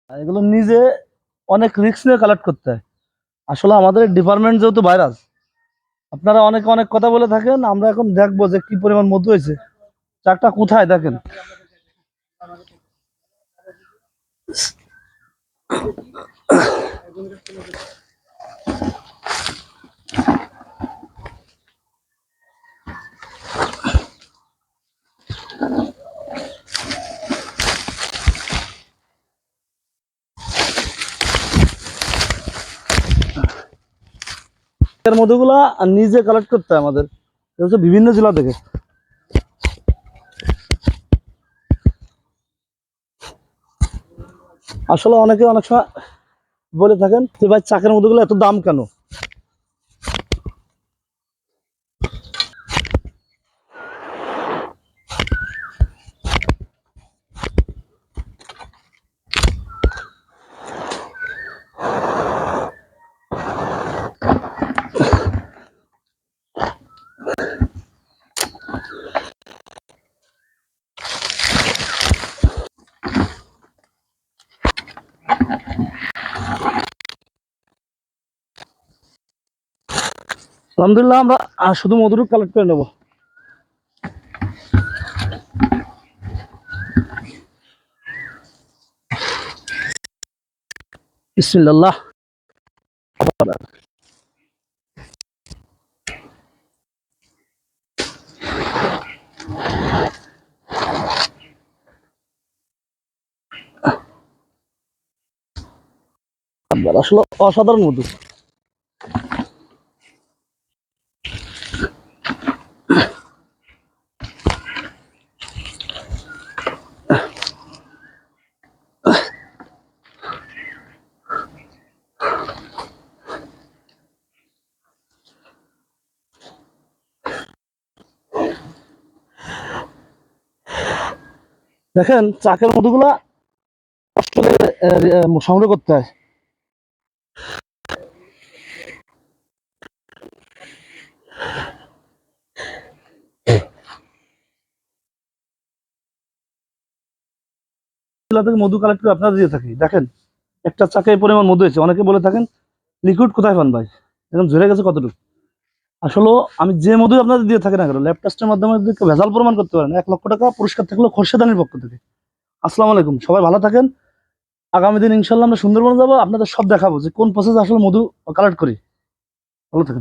এগুলো নিজে অনেক রিস্ক নিয়ে কালেক্ট করতে হয়। আসলে আমাদের ডিপার্টমেন্ট যেহেতু ভাইরাস, আপনারা অনেকে অনেক কথা বলে থাকেন, আমরা এখন দেখবো যে কি পরিমাণ মধু হয়েছে। চাকটা কোথায় দেখেন। এর মধুগুলা নিজে কালেক্ট করতে হয় আমাদের, এটা হচ্ছে বিভিন্ন জেলা থেকে। আসলে অনেকে অনেক সময় বলে থাকেন যে ভাই চাকের মধুগুলো এত দাম কেন। আলহামদুলিল্লাহ আমরা শুধু মধুর কালেক্ট করে নেবো। বিসমিল্লাহ। আসলে অসাধারণ মধু। দেখেন চাকের মধুগুলা কষ্ট করে সংগ্রহ করতে হয়। জেলা থেকে মধু কালেক্ট করে আপনারা দিয়ে থাকি। দেখেন একটা চাকে এই পরিমাণ মধু হয়েছে। অনেকে বলে থাকেন লিকুইড কোথায় পান ভাই, এখন ঝরে গেছে কতটুকু। আসলে আমি যে মধু আপনাদের দিয়ে থাকি না কেন, ল্যাব টেস্টের মাধ্যমে যদি কেউ ভেজাল প্রমাণ করতে পারেন, 1 লক্ষ টাকা পুরস্কার থাকলো খোরশেদানির পক্ষ থেকে। আসসালামু আলাইকুম, সবাই ভালো থাকেন। আগামী দিন ইনশাল্লাহ আমরা সুন্দরবন যাবো, আপনাদের সব দেখাবো যে কোন প্রসেস আসলে মধু কালেক্ট করি। ভালো থাকেন।